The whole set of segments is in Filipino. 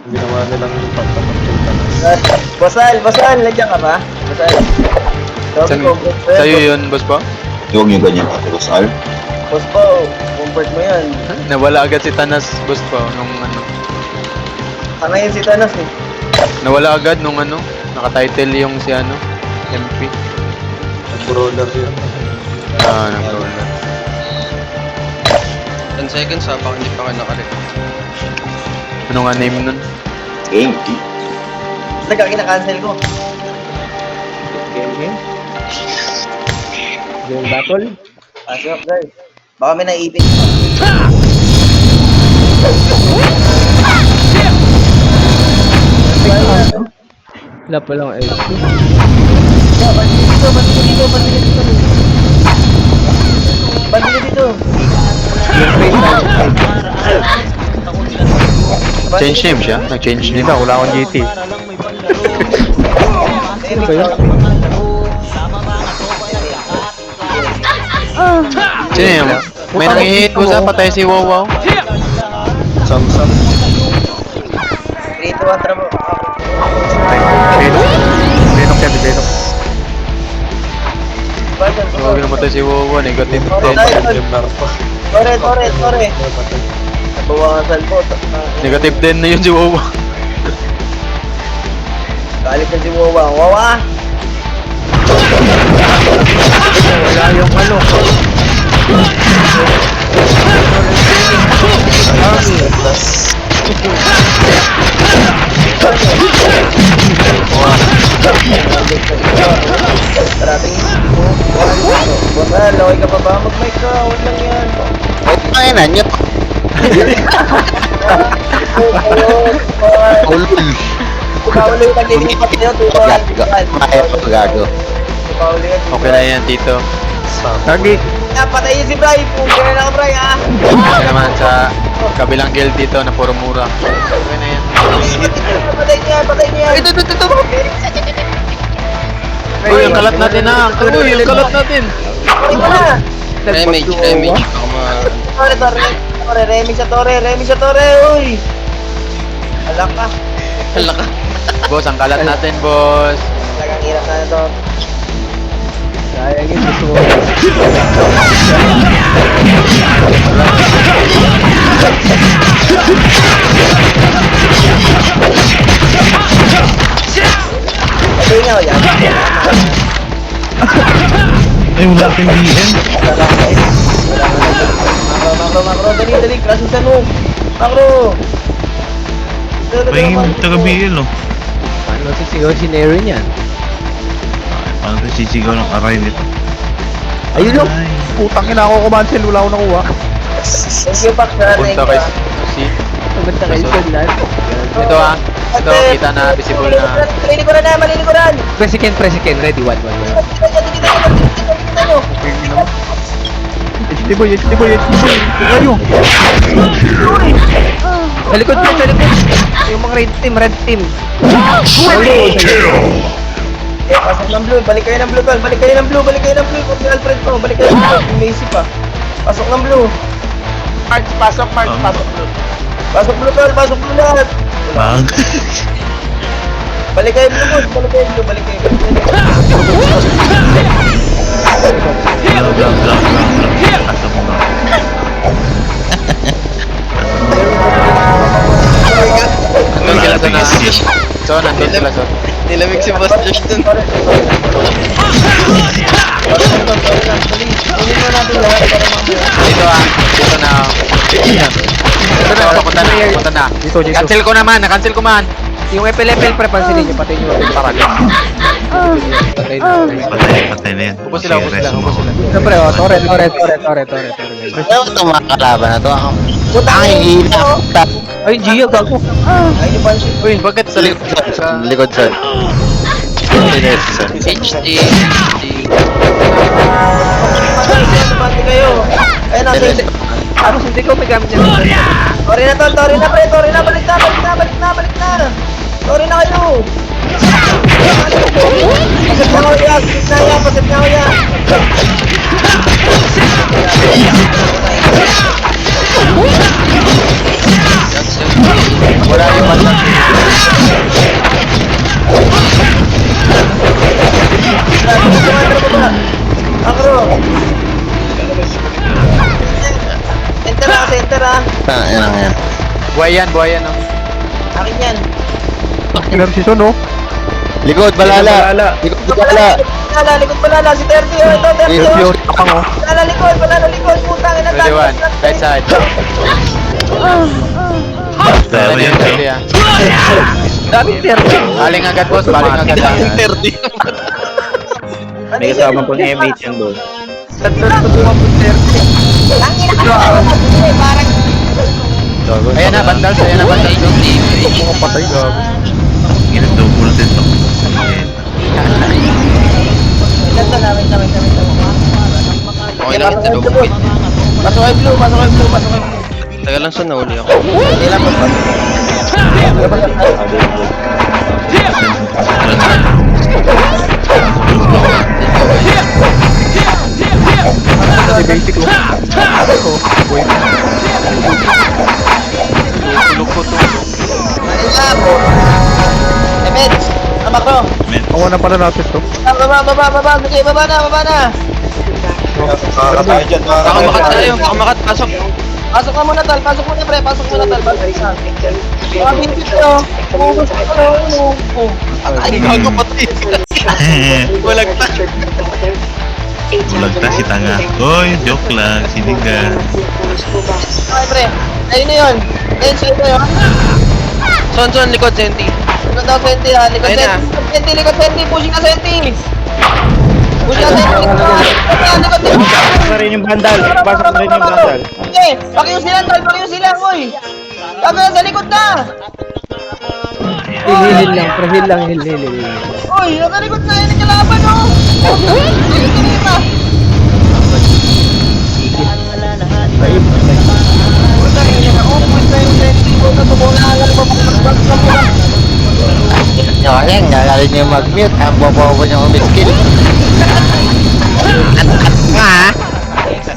Ang ginawa nilang pagpapagkil ka na. Basal, nandiyan ka ba? Basal. San, sa'yo yun, boss po? Huwag nyo ganyan, Ate Rosal. Boss po, comfort mo yan. Nawala agad si Tanas, boss po, nung ano. Sana yun si Thanos eh. Nawala agad nung ano, nakatitle yung si ano, MP. Nag-brawler yun. Nag-roller. 10 seconds ha, baka hindi pa kayo nakarecord. Ano nga name nun? Game. Nagka-cancel ko. Game? Game battle? Pasok guys. Baka may naipit. Wala pa lang HP. Bandili dito. Change name siya? Nag-change name? Hindi wala akong GT. Ano ba yun? Sino yun? May nangihit ko sa patay si Wow. Samsung. 3, 2, 1, tramo. Benok yan, Benok. Huwag namatay si Wow, negative 10. Yung narpa. Tore. Nabawasan po. Negative 10 na yun si Wow. Galit na si Wawa. Wawa! Wala yung ano. Parating mo. Basal, okay ka pa ba? Mag-mic ka. Huwag lang yan. Ay, na nyo. Ulul. Paulo yung naglilipat niyo. Maya pa gago. Paulo yan. Okay na yan, Tito. Lagi. Patayin si Bray. Pugyan na ka, Bray, ah. Okay naman sa kabilang guild dito na puro mura. Okay na yan. Patay niya. Ito. Uy, ang kalat natin na. Uy, ang kalat natin. Patay ka na. Remage. Baka Tore. Remy sa Tore. Uy. Alak ka. Hala ka. Boss, ang kalat natin, boss. Talagang hirap na ito. Sayang yun. Gusto mo. Patay niya o yan. Ay, wala kang BM. Makro. Dali. Krasusan mo. Makro. May taga-BL, oh. Paano sisigaw si Nero niyan? Paano ito sisigaw ng aray nito? Ayun lang. Ay. Putang ina ako kumansel. Wala akong nakuha. Thank you, Pak. Punta kay si. Pumunta kayo sa lahat. Ito ito, kita na, visible na. Malilikuran. Presiken. Ready, 1. Kita nyo. HD boy. Ayo. Sa likod. Yung mga red team. Pasok ng blue. Balik kayo ng blue. Huwag si Alfred to. Balik kayo ng blue. Macy pa. Pasok ng blue. Pasok blue. Pasok blue, tol. Pasok blue lahat. Bang. Balik kayo blue. Balik kayo. Blang. Asa mo ba? Nandun sila sa na. Nandun sila sa. Nilamig si Boss Josh dun. Dito na. Punta na. Dito. Cancel ko man. Yung FL pansinin nyo. Patay nyo. Paraga. Patay Patay na yan. Ubus sila. Siyempre, Tore. Ano ito mga kalaban na to? Ang hihila. Ay, Gio, gago. Ayun yung punch. Uy, bakit sa likod? Likod sir. HD. Pati kayo. Ayun na. Tapos hindi ko may gamit niya. Tore na, tol. Tore na, pre. Tore na. Balik na. Tore na kayo. Pasip na ako yan. Jax, Jax. Wala yung banda. Makro. Enter ah, center ah. Yan. Buhayan, oh. Akin yan. Killer season, oh. Likod, balala. Likod, balala. Likod balala, si 30 oh, ito 30 oh. Tapang, oh. Balala likod, putang ina. 21, right side. Pero yan, Pwede yan. Dami 30. Baling agad, boss. Baling agad. May kasama pang MH yan doon. Tagdala ko tumapon 30. Ang ina ka parang Ayan na, bandals. Ayan na, bandals. Mga patay, gabi. Double set ako. ganda namin. Okay lang, ito lumipit. Pasok kay blue. Taga lang sa nahuli ako. Kailan pa? Kasi basic, oh. Wait. Manila po. Emets, tama ko. Awa na pala natin to. Baba. Sige, baba na. Makakatayo dyan, Baka makakatayo makat dyan. tayo, baka makat pasok. Pasok ka muna, Tal. Pasok muna, pre. Mga binti ko. Pumubos ko na. Ay, gago pati. Walang ta. Bulag ta si tanga. Hoy, joke lang. Sinigang. Okay, pre. Ayun na yun. Ayun, sa'yo na yun. Son, likod, Senti. Likod daw, Senti, ha. Likod, Ayun na. Senti. Likod, Senti. Pushing na, Senti. Pushing na, Senti. Likod, Senti. Pasok na rin yung bandal. Okay, pakiyo sila, Tal. Pakiyo sila, oy. Sabi na, sa likod na. Hil lang. Oy, nasa likod na. Yan ang kalaban, oh. Likod na. Puta, yun na, oh. Puta yung Senti. Puta, tumungan. Yan, gagaling niyo mag-mute. Ang bobo niyo umiskil.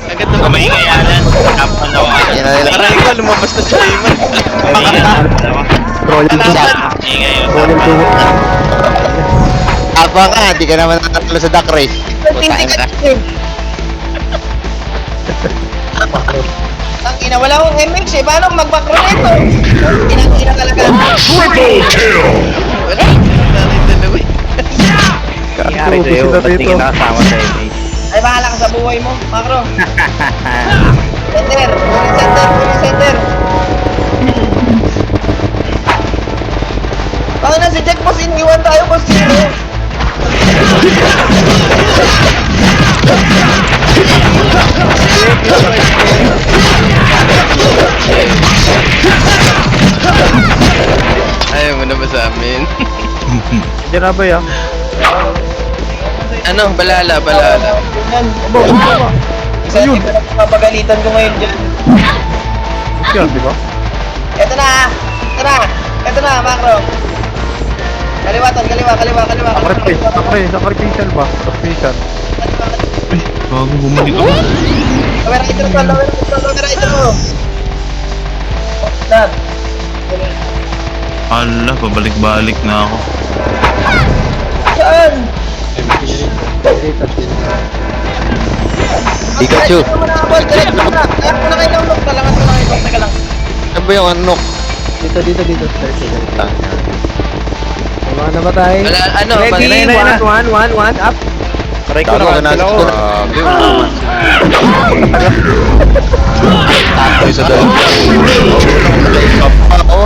Agad na Kamaingayanan. Kapan na ako. Yan na nila. Aray ko, lumabas na siya yun. Rolling to. Ingay yun. Rolling to. Ako nga, di ka naman natalo sa duck race. Senti ka. Ang ina, wala akong MX eh. Paano mag-backroll ito? Ina talaga. Wala. Narin dalawa eh. Nangyari sa'yo, ba't di kita kasama sa MH? Ay, bahala ka sa buhay mo, Macro. Center. Bakit na si Jack Boss, iniwan tayo, Boss Zero. Ayaw mo na ba sa amin? Diyan na ba yan? Ano? Balala. Yan. Isa Ayun. yung papagalitan ko ngayon dyan. Yan, di ba? Ito na, Macro. Kaliwa. Sacrificial ba? Sacrificial. Bago bumalik ako. Lower rider mo. Dad. Ala, pabalik-balik na ako. Saan? Pikachu. Diretso mo na. Kaya mo na kayo ng lock. Talangan mo na kayo. Teka lang. Ano ba yung anok? Dito. Mga namatay. Ano? Ready? One, up. Correct ko Gago ka na na. sila ko. Grabe, wala naman. Tapoy sa dalawa. Ako.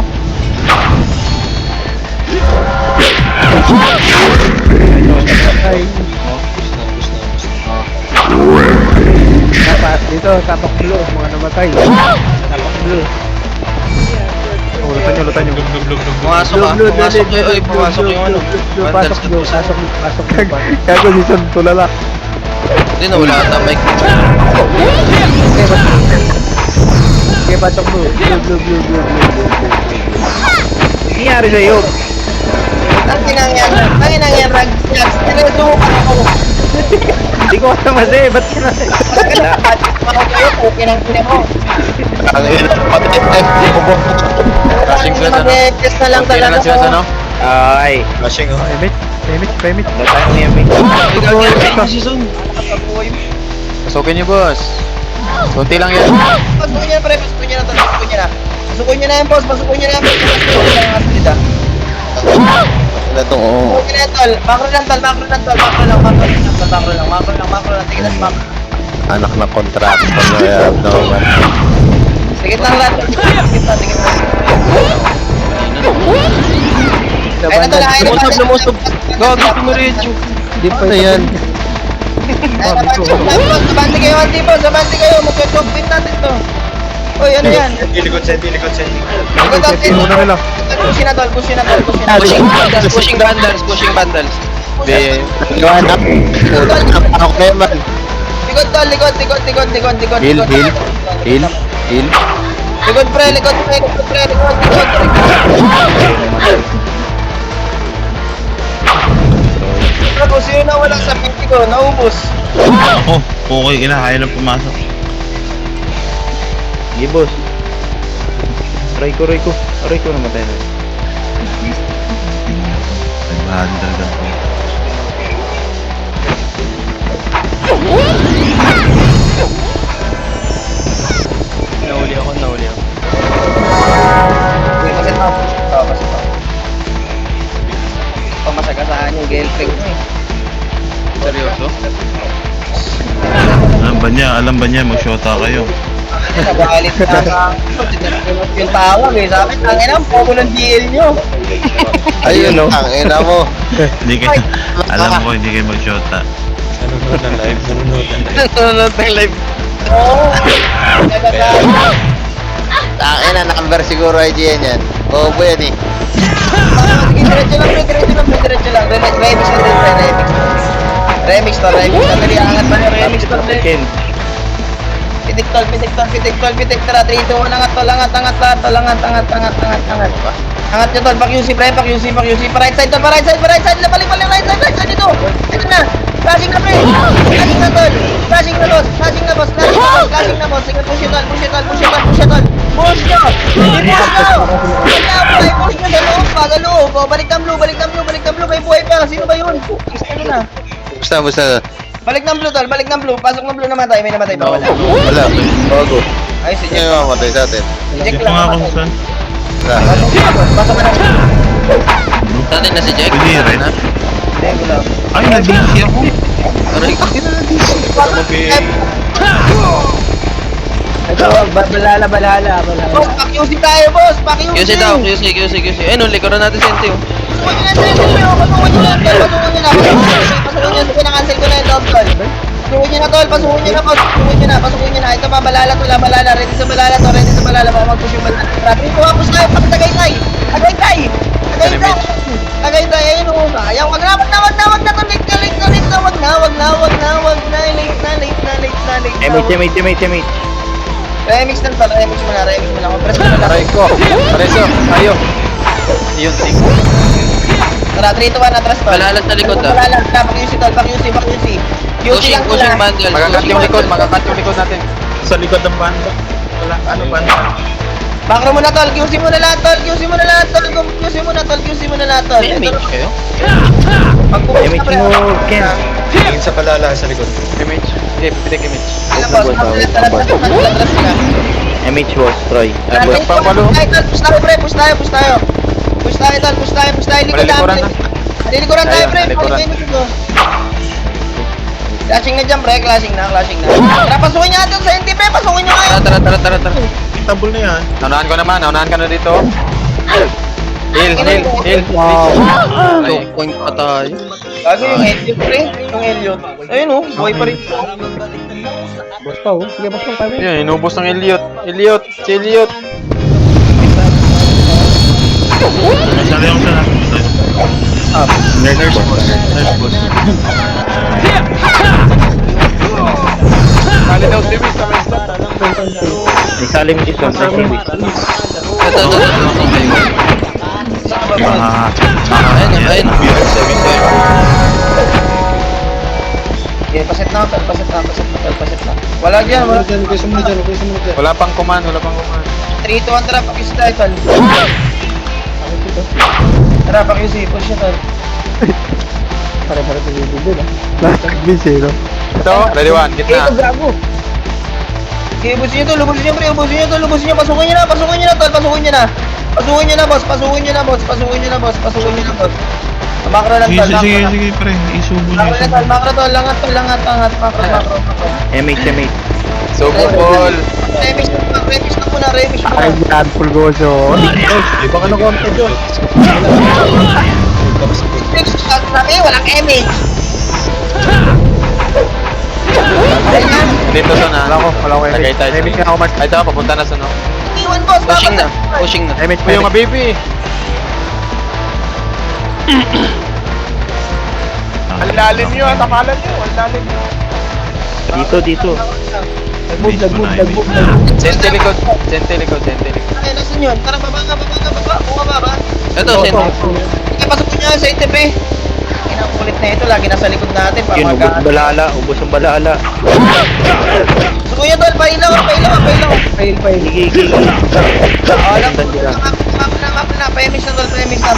Dito, tapak blue. Mga namatay. Tapak blue. Oh, lutan nyo. Pumasok ka. Pumasok yung ano. Vandals na pusa. Pasok. Gago, season, tulala. Hindi na, wala ata mic. Okay, pasok blue. Blue. Nangyari sa'yo. Ang kinangyan, Rag. Diretso mo pa ako. Hindi ko alam kasi, ba't ka na? ako kayo, okay nang pina mo. Ang ina, patay tayo. Rushing sila sa ano? Mag-test na lang Okay na talaga lang sila sa ano? Ay. Flashing oh. Pemit. Wala tayong yaming. Pasukin niyo, boss. Kunti lang yan. Pasukin niya na, pre. Pasukin niya na, tol. Pasukin niya na. Pasukin niya na yan, boss. Pasukin niya na yan, boss. Pasukin niya na yan, atleta. Ano to? Oo. Okay na yan, tol. Macro lang, tol. Macro lang, tol. Macro lang. Tingin na sa macro. Anak na contractor na abnormal. Tingin lang lang. Tingin lang. Ay na, tol. Ay na, tol. Lumusog. Gagi, tumiretso. Hindi pa Ano yan? Ay na, tol. Sabante kayo, anti po. Sabante kayo. Mag-choke pin natin to. Uy, ano yan? Likod senti. Likod natin. muna nila. Push na, tol. Push na. Pushing vandals. Hindi. Gawan up. Ako naman. Likod, tol. Likod. Heal. Likod, pre. Kung sino na wala sa pinti ko, naubos. Ako, okay, kinakaya lang pumasok. Sige, boss. Aray ko. Namatay na. 500 ako. Nahuli ako. Uy, bakit napush ko? Tapos ito. Pamasagasaan yung girlfriend mo eh. Seryoso? Alam ba niya, mag-shota kayo. Nagalit na yung tawag eh. Sabi, tangin na, pogo ng DL nyo. Ayun, ang ina mo. Hindi kayo, alam ko, hindi kayo mag-shota. Nanonood ng live. Nanonood ng live. Oo. Nagagalit. Ang ina, number siguro IGN yan. Bobo yan eh. Sige, diretso lang. Remix to. Dali, angat pa yung remix to. Ken. Pitik tol. Tara, 3, 2, 1, angat. Angat nyo tol, pa-QC, pre, pa-QC. Pa-right side, balik right side dito. Ito na, flashing na, pre. Flashing na, tol. Flashing na, boss. Sige, push it, tol. Push nyo. Push nyo sa loob. O, balik ng blue. May buhay pa. Sino ba yun? Ano na? Basta. Balik ng blue. Pasok ng blue, namatay. May namatay ba? Wala. Wala. Bago. Ay, si Sino Jack. yung mamatay sa atin? Hindi ko nga kung saan. Wala. Pasok ka na. Natin na si Jack. Hindi rin. Hindi, wala. Ay, nag-DC ako. Aray ko. Ito, balala. Boss, pa-QC tayo, boss. Pa-QC. QC daw, QC. Eh, no, likuran natin senti oh. Pasukin nyo na yung loob, tol. Pasukin nyo na, tol. Pasukin nyo na. Ito pa, balala. Ready sa balala. Baka mag-push yung balala. Traffic ko, push tayo. Tagaytay. Ayun o. Ayaw, wag na, tol. Late na. Remix na, tol. Remix mo na. Compress mo na lang. Aray ko. Pareso. Tayo. Yun, ting. Tara, 3 to 1, atras, tol. Malalas sa likod, ah. Malalas, pa-QC, tol. Pa-QC. Pushing bundle. Makakat yung likod natin. Sa likod ng banda. Wala, banda? Bakro mo na, tol. QC mo na lahat, tol. QC mo na lahat, tol. May image kayo? Pag-push na, Image pre. mo, Ken. Tingin sa palala sa likod. Image? Hindi, pipitik image. Ayan, boss. Atras ka. MH was Troy. Push tayo. Push tayo, tol. Malilikuran na. Malilikuran tayo, pre. Malilikuran. Clashing na dyan, pre. Clashing na. Tara, pasukin nyo natin sa NT, pre. Pasukin nyo kayo. Tara. Tabol na yan. Naunahan ka na dito. Heal. Wow. Ay, point pa tayo. Bago yung Elliot, pre. Yung Elliot. Ayun, oh. Buhay pa rin. Boss pa, oh. Sige, boss pa, tayo. Yun, inubos ng Elliot. Si Elliot. Masali ako sa natin. Nurse boss. Kali daw si Miss. May salim dito sa Civic. Ito. Ah, Ayun. Okay, paset na. Wala dyan, wala. Wala pang command. 3 to 1, tara, pakis tayo, tol. Tara, pakis, push nyo, tol. Pare-pare sa video din ah. Last miss eh, no? Ito, ready one, Okay, gitna. ito, gago. Okay, ubusin nyo, tol, ubusin nyo, pre, ubusin nyo, pasukin nyo na, tol, pasukin nyo na. Pasukin nyo na, boss. Makro lang, Sige, tol, sige, makro. sige, pre. Isubo niyo. Makro na, tol, makro, tol, langat, makro. MH. Subo ball. Remish na muna. Ay, yan, pulgoso. Iba ka na konti dyan. Sabi, walang image. Dito sa na. Wala ko Lagay tayo sa MH na ako mas. Ay, ito, papunta na sa no. Iwan, boss, Pushing na. MH Uy, yung mga baby. Ang lalim nyo, Dito. Nag-move. Sente likod. Ay, nasan yun? Tara, baba. Bumaba. Ito, sente. Sige, pasok nyo sa ITP. Ang kulit na ito, lagi nasa likod natin. Ubos ang balala. Suko nyo, tol, pailaw. Fail. Gigi. Alam ko, map na. Pemix na, tol, pemix na.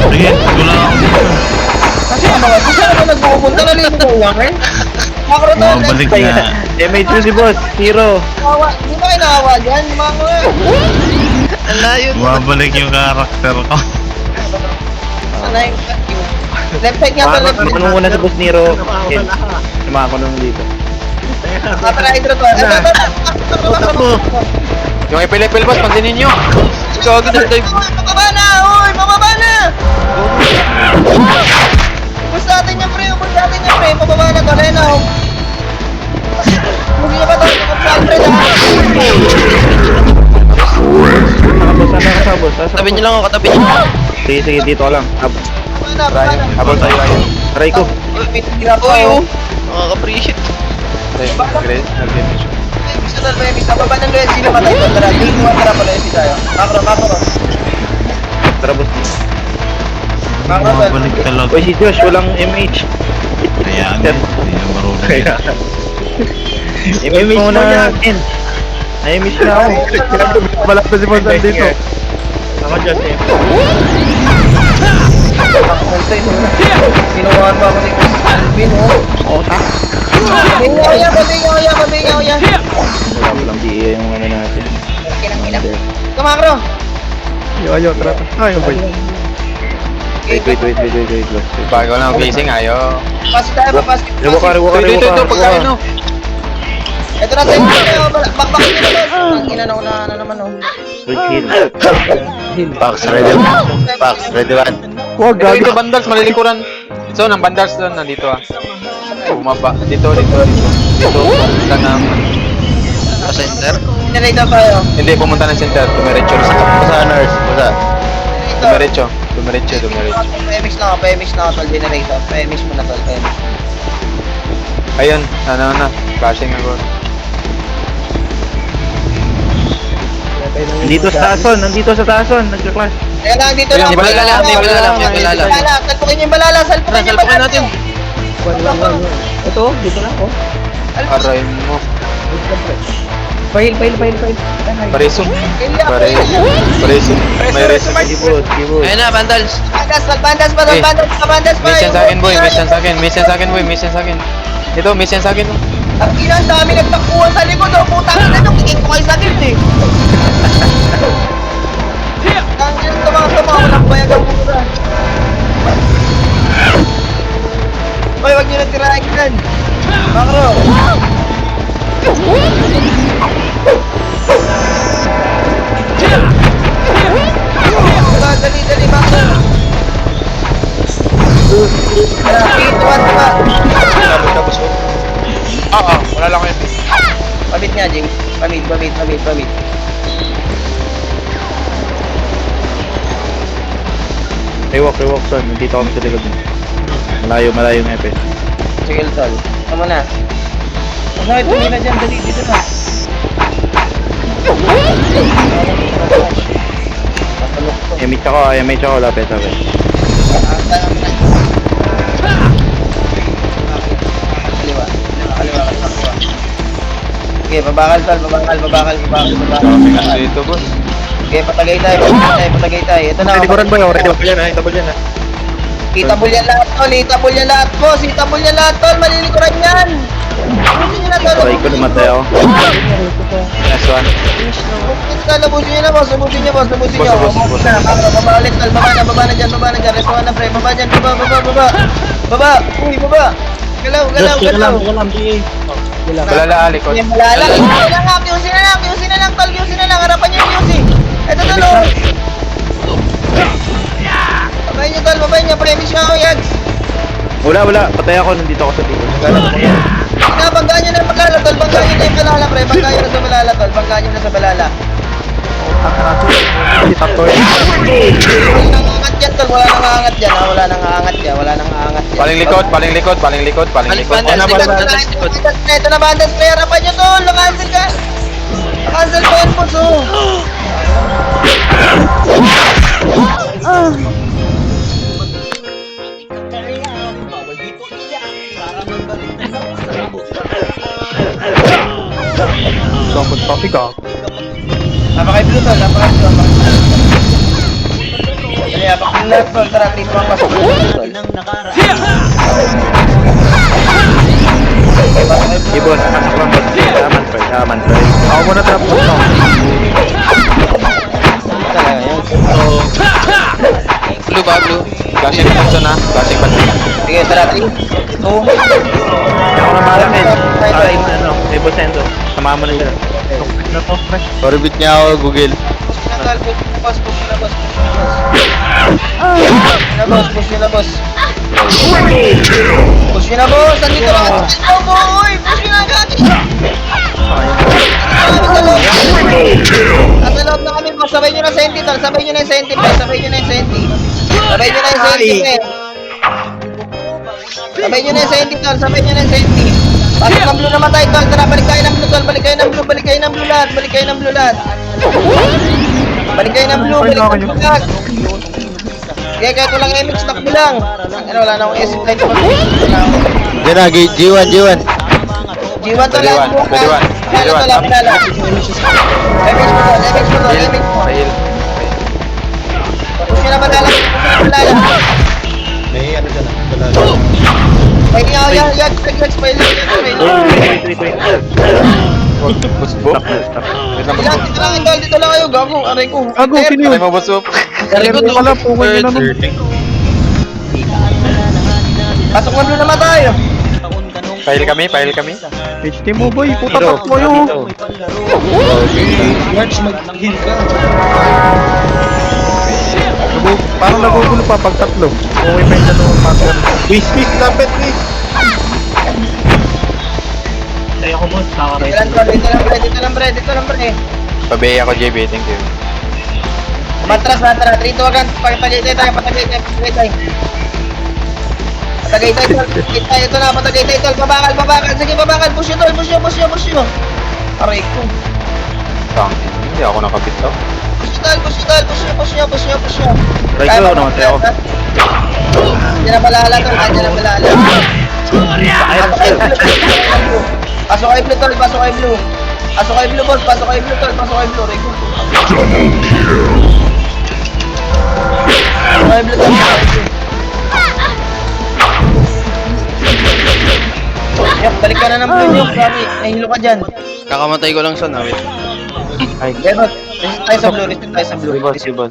Sige, wala ako dito. Kasi ano nag-uupunta, nalilito ko lang, eh. Makro, tol, Bumabalik na. MH si boss. Hero. Di ba kayo nakawa dyan, makro, eh. Bumabalik yung karakter ko. Sana yung left side nga, tol, left side. Ano muna si boss Nero? Sumama ko nung dito. Kapara hydro, tol. Ito. Yung ipil boss, pansinin nyo. Ikaw, dive. Mababa na! Ubus natin yan, pre. Mababa na, tol. Ayun, oh. Huwag niyo ba, tol? Alfred, ha? Boss. Katabi nyo lang ako, katabi nyo. Sige, dito ka lang. Baba na. Habol tayo. Aray ko. Uy, oh. Nakaka-appreciate. Mix na, baba ng Luel. Sino matay, tol? Tara, tara pala si tayo. Makro. Tara boss. Bumabalik talaga. Uy, si Josh, walang MH. Kaya nga, hindi na marunong. MH muna natin. Na-MH na ako. Malapit si boss dito. Ako dyan, eh. Kinuhaan pa ako ni Alvin, oh. Babingaw yan. Walang DA yung ano natin. Kinang. Kamakro. Yo, tara. Ay, ano ba yun? Wait, boss. Bago lang facing, ayo. Pass tayo. Rewo ka. Ito, pagkain no. Ito na tayo. Bakbakin nyo na, boss. Ang ina na naman, oh. Pax, ready one. Huwag, Ito, gago. bandals, malilikuran. So, nang bandals doon, nandito ah. Bumaba. Dito. Pumunta ng... center? Generate tayo. Hindi, pumunta ng center. Dumiretso. Basa, nurse. Basa. Dumiretso. PMX na ako, tol. Generator. PMX muna, tol. PMX. Ayun, na. Flashing ako. Nandito sa taason. Nagka-clash. Kaya lang, dito Ayun, lang. yung balala. Salpukin niyo yung balala. Salpukin niyo yung balala. natin. Ito, dito na ako. Aray mo. Fail. Pareso. May reso. Keyboard. Ayun na, bandals. Bandas pa. Mission sa akin, boy. Mission sa akin. Ito, mission sa akin. Ang ina, ang dami nagtakbuhan sa likod, oh. Putang ina nyo, kikik ko kayo sa gilid, eh. Ang ina, tumama, walang bayag ang mura. Hoy, wag nyo natirahin yan. Makro. Dali, Makro. Tapos, Oo, wala lang kayo. Pamit nga, Jing. Pamit. Rewalk son. Nandito kami sa likod. Malayo yung epe. Sige, tol. Tama na. Okay, tuloy na dyan. Dali, dito na. MH ako. Lapit. Sige, babakal tol, babakal. Dito, boss. Sige, patagay tayo. Ito na. Ready ko rin ba yun? Ready ko yan ha. Itabol yan ha. Itabol yan lahat boss. Itabol yan lahat tol, malilikuran yan. Labusin nyo na tol. Try ko namatay ako. Nice one. Labusin nyo na boss, labusin nyo. Boss. Baba ulit tol, baba na dyan. Resuan na pre, baba dyan, baba. Uy, baba. Galaw. Malala, likod. Malala. Yusin na lang tol, harapan nyo yung Yusin. Ito tol oh. Babayin nyo, premise nyo ako yags. Wala. Patay ako. Nandito ako sa tingin. Banggaan nyo na yung malala tol, banggaan nyo na yung malala pre, banggaan nyo na sa malala. Wala nang aangat dyan. Paling likod. Ito na bandas pre, harapan nyo tol, cancel ka. Cancel ko yan boss oh. Napakay blue tol. Dali, apak blue tol. Tara, dito ang pasok. Ibon, pasok lang. Aman, try. Ako muna trap mo. Talaga yan. Blue. Flashing Thompson ha. Flashing pati. Sige, tara, 3, 2. Ako na malamin. Ibon sendo. Sama mo na siya. Orbit niya ako, Google. Push nyo na, boss. Andito lang. Uy, push nyo na agad. Nasa loob na kami, boss. Sabay nyo na senti, tol. Sabay nyo na yung senti. Pasok ng blue naman tayo, tol. Tara, balik kayo ng blue, tol. Balik kayo ng blue lahat. Balik kayo ng blue lahat. Kaya ko lang MX, takbo lang. Wala na akong SF light. Diyan na, G1. G1 to lang. Pwede one. MX mo tol. Pahil. Push nyo na malala. May ano dyan ah. May yan. May Boss bo. Wait lang. Dito lang kayo. Gago, aray ko. Sino Aray yun? mo, boss bo. Meron pala, pukul nyo naman. Pasok ng blue naman tayo. Pahil kami. HT mo boy, puta takbo yun. Parang nagugulo pa pag tatlo. Okay pa yung dalawang partner. Please, lapit, please. Tayo ako boss, Dito lang pre. Pabay ako, JB. Thank you. Matras. 3, 2, 1. Patagay tayo. Patagay tayo. Ito na, patagay tayo, tol. Babakal. Sige, babakal. Push nyo. Aray ko. Hindi ako nakapit to. Push nyo. Try ko, namatay ako. Andiyan na malala, tol. Pasok kayo blue, tol. Pasok kayo blue, boss. Pasok kayo blue, tol. Aray ko. Balik ka na ng blue nyo. Grabe, nahilo ka dyan. Kakamatay ko lang siya na, wait. Level, reset tayo sa blue. Ibon.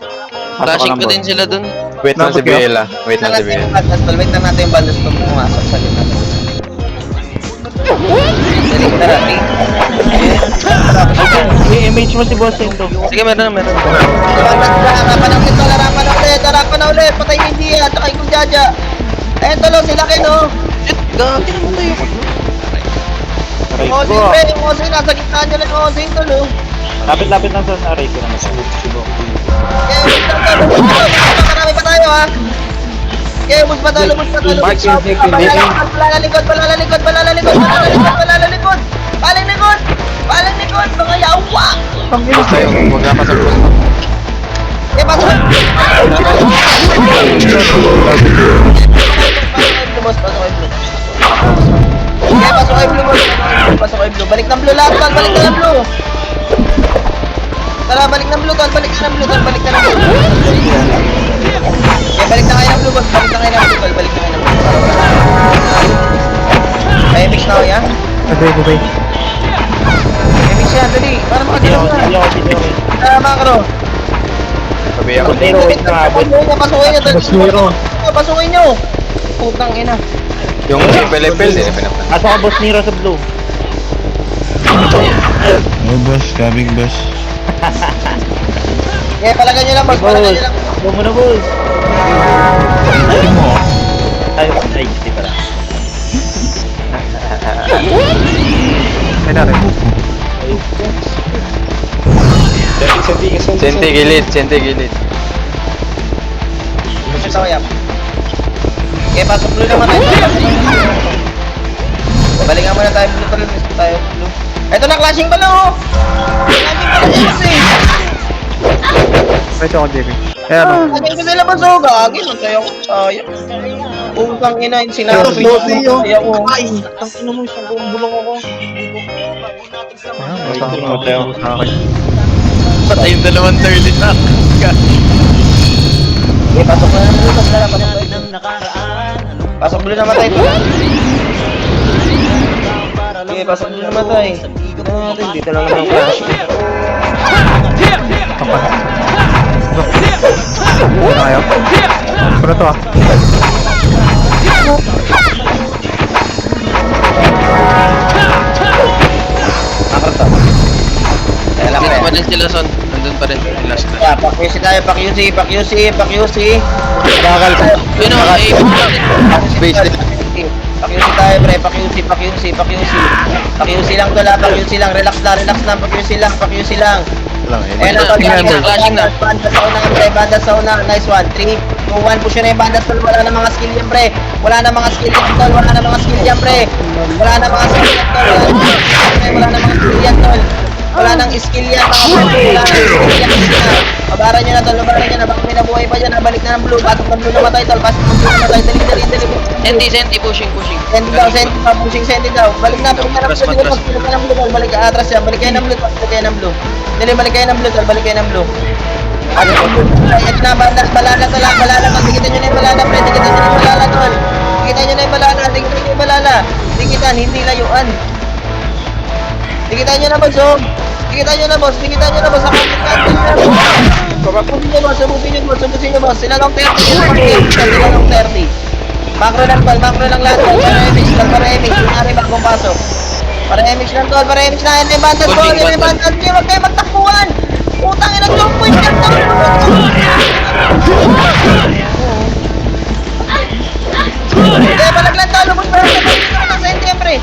Flashing pa din sila dun. Wait lang si Biela. Wait lang si Biela. Wait lang natin yung balance kung pumasok sa gitna. Tara, 3. I-image mo si Boss Sendo. Sige, meron. Harapan na ulit. Patay yung India, at saka yung Jaja. Ayun tolo, sila kayo, no? Gagi naman tayo. Yung Osin, nasa gitna nyo lang yung Osin, tolo. Lapit lang sa aray ko naman. Marami pa tayo, ha? Okay, lubos pa tayo. Palalikod. Paling likod, mga yawa. Boss tayo. Huwag na pasok. Okay, pasok. Pasok kayo blue, boss. pasok kay blue. Balik ng blue lahat, tol. Balik na ng blue. Tara, balik ng blue, tol. Balik na ng blue, tol. Balik na ng blue. Okay, balik na kayo ng blue, boss. Balik na kayo ng blue, tol. Balik na kayo ng blue. Ay, mix na ako, ya? Bubay. Ay, mix yan, dali. Para makadilaw na. Tara, makro. Sabi ako. Pasukin nyo, tol. Boss Nero. Pasukin nyo. Putang ina. Yung epel-epel, hindi na pinaplan. Asa ka boss Nero sa blue? Oh, boss. Coming, boss. Okay, palagan nyo lang, boss. Palagan nyo lang. Go mo na boss. Tingin mo. Ay, di pala. Ay, nari. Sente gilid, sente gilid. Ito ko yan. Okay, pasok blue naman tayo. Balikan muna tayo blue, tol. Gusto tayo blue. Ito na, clashing pa lang, oh. Clashing pa lang, Jesse. Ito ako, JB. Kaya ano? Clashing ko sila, boss, oh. Gagi, matay ako. Tayo. Putang ina, yung sinabi ko. Matay ako. Ang ino mo, isang buong bulong ako. Matay ako sa akin. Patay yung 230 na. Okay, pasok na ng blue, pasok na, pasok tayo. Pasok blue naman tayo, tol. Okay, pasok blue naman tayo. Dito lang naman clash. Ano kayo? Ano to ah? Makro to. Kaya lang, pre. din sila, Son. Nandun pa rin. Last na. Yeah, pa-QC tayo, pa-QC. Bakal. Yun o, ay, base din. Pa-QC tayo, pre, pa-QC lang to, pa-QC lang, relax lang, pa-QC lang. Ayan na, Clashing na. Bandas sa una, pre, bandas sa una, nice one, 3, 2, 1, push na yung bandas, tol, wala na mga skill yan, pre, wala na mga skill yan, tol, wala na mga skill yan, tol, wala na mga skill yan, tol, wala nang skill yan, mga pre, wala nang skill yan, Babaran nyo na, tol, baka may nabuhay pa dyan, balik na ng blue, pasok ng blue namatay, tol, pasok ng blue namatay, dali. Senti, pushing. Senti daw, pushing senti daw. Balik na ng blue, tol, balik ka, atras yan, balik kayo ng blue, tol, Dali, balik kayo ng blue, tol, balik kayo ng blue. Ano po, ito na, balala, tol, dikitan nyo na yung balala, pre, dikitan nyo na yung balala, tol. Dikitan nyo na yung balala, dikitan, hindi layuan. Dikitan nyo na, boss, oh. Dikitan nyo na, boss, ako, subusin nyo, boss, sila lang 30, Macro lang, tol, lahat, tol, para MX, kunwari bagong pasok. Para MX lang, tol, yan yung bandas ko, huwag kayo magtakbuhan! Putang ina, 2 points yan, tol! Kaya palaglan, tol, lubos pa lang sa siyempre!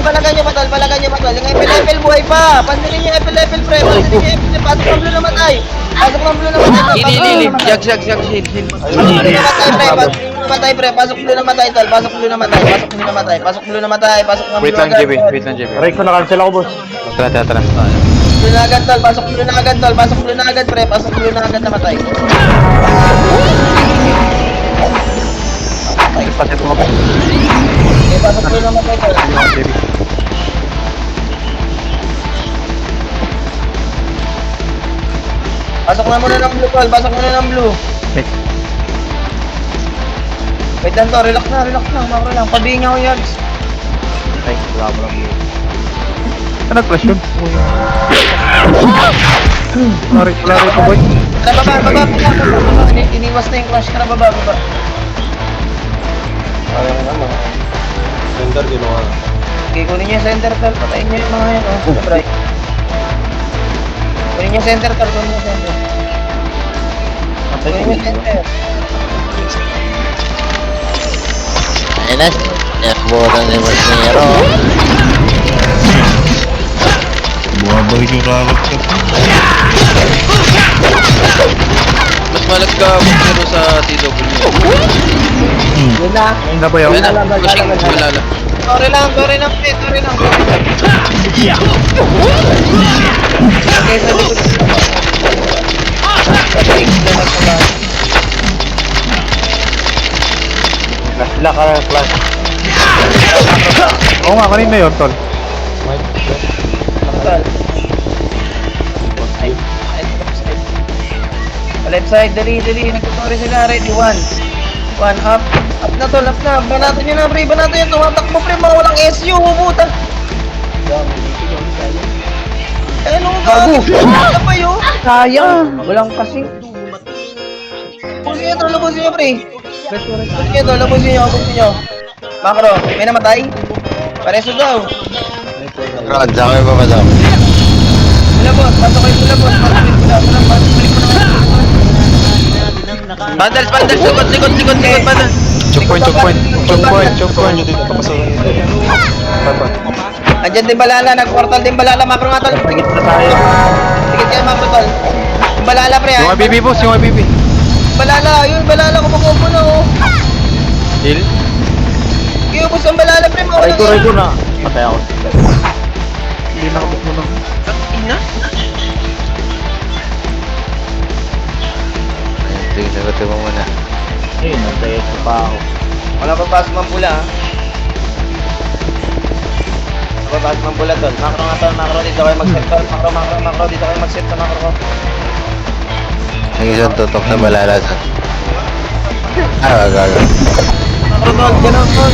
Palagan nyo ba, tol, yung FL buhay pa! Pandilin yung FL, pre, pasok ng blue namatay! Jag. Namatay, pre, pasok blue namatay, tol, pasok blue namatay. Wait lang, JB. Aray ko, na-cancel ako boss. Tara. Blue na agad, tol, pasok blue na agad, pre, pasok blue na agad, namatay. Paset mo ba? Okay, pasok blue namatay, tol. JB. Pasok na muna ng blue, tol, Okay. Wait lang, tol, relax na, makro lang, pabihin niya ako, Yags. Ay, wala mo lang blue. Ano nag-flash yun? Sorry ko, boy. Tara, baba. Iniwas na yung crush, tara, baba. Sender, ginawa. Okay, kunin niyo yung center, tol, patayin niyo yung mga yan, oh, sa bright. Kunin niyo yung center, tol, Kunin niyo yung center. Ayun na. Nakbutan ni Boss Nero. Bumabalik yung ralat ka. Mas malag ka pero sa TW. Yun na. Ano ba yun? Pushing, malala. Sorry lang, pre, sorry lang. Okay, sa likod. Flash, flash. Oo nga, kanina yun, tol. Tol. Left side, dali. Nagtutori sila, ready, 1. 1 up. Up na tol, up na. Banatan nyo na, pre. Banatan nyo. Tumatakbo, pre. Mga walang SU. Humutan. Eh, anong gagawin? Ano pa yun? Sayang. Walang kasi. Labusin nyo, tol. Labusin nyo, pre. Labusin nyo, tol. Labusin nyo. Macro, may namatay? Pareso daw. Rod, sa akin pa ba daw? Sila, boss. Pasok kayo sila, boss. Pasok kayo sila. Balik mo naman. Bandals, likod, bandals. Choke point. Andyan din balala, nag-portal din balala, macro nga tol. Pagit na tayo. Sige kayo macro tol. Yung balala pre Yung IBB boss, yung IBB. Balala kumukupo na oh. Heal. Kaya ubos ang balala pre, mawala Ray ko na. Patay ako. Hindi na ako muna. Ina. Ayun, nagutin mo muna. Ayun, nantay pa ako. Wala pa pasok ng pula ha. Wala pa pasok ng pula tol. Macro nga tol, macro dito kayo mag-set tol. Macro dito kayo mag-set sa macro ko. Ang isang tutok na malalasan. Gagal. Macro tol, ganun tol.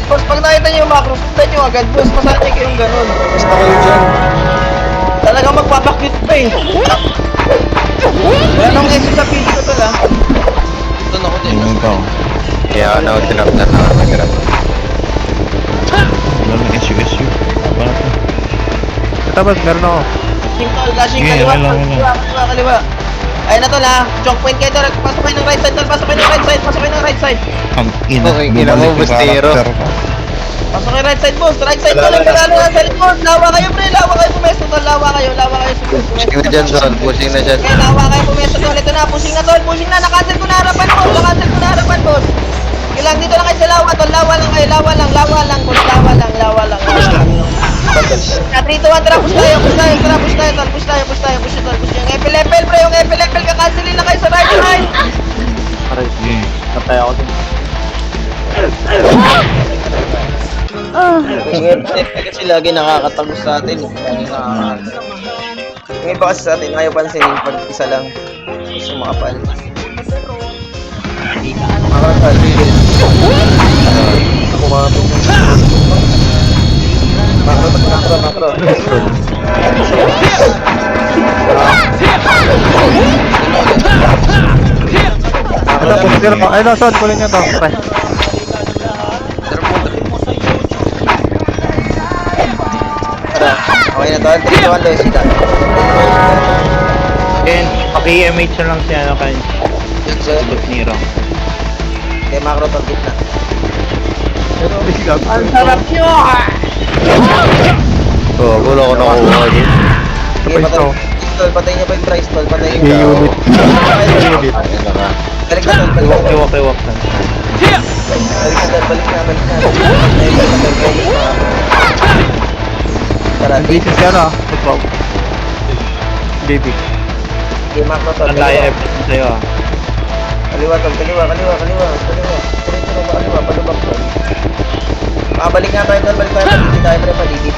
Boss, pag nakita niyo yung macro, sundan niyo agad boss. Masanay kayong ganun. Basta kayo dyan. Talagang magpapakit pa eh. Wala nang SU sa piso tol ha. Doon ako din. Tingnan ko. Kaya ako na tinap na nakagrab. Wala nang SU. Para to. Tapos meron ako. Dashing Sige, kaliwa, wala. kaliwa. Ayun na tol ha. Choke point kayo tol. Pasok kayo ng right side tol. Pasok kayo ng right side. Ang ina. Okay, ina mo, bumalik yung bustero. character ko. Pasok kayo right side boss. Right side tol. Ang balalo na sa likod. Lawa kayo pre. Lawa kayo pumesto tol. Lawa kayo. Pushing na dyan, Son. Pushing na dyan. Okay, lawa kayo pumesto tol. Ito na. Pushing na tol. Nakancel ko na harapan boss. Ilang dito lang kayo sa lawa tol. Lawa lang kayo. Lawa lang boss. Lawa lang. 3, 2, 1, tara, push tayo, tol, push tayo, yung epil pre, kakancelin na kayo sa right side. Sige. Patay ako din. Yung kasi lagi nakakatagos sa atin, yung iba kasi sa atin, ayaw pansinin pag isa lang, gusto makapal. Makapal, Makro. Ay, no, Son, kunin nyo to. Pre. Tara, okay na to, 3, 2, 1, daw sila. Again, paki-MH na lang siya kay Nero. Okay, macro to, gitna. Ang sarap nyo! Oo, gulo ko nakuha din. Okay, patay niyo pa yung price tol, patay niyo. Unit. Balik na tol, Walk na. Balik na. Tara, Busy siya na. Baby. okay, macro tol. Ang layo everything sa'yo ah. Kaliwa tol, kaliwa. Diretso na sa kaliwa, palubak tol. Balik nga tayo tol, balik tayo pre, paligi.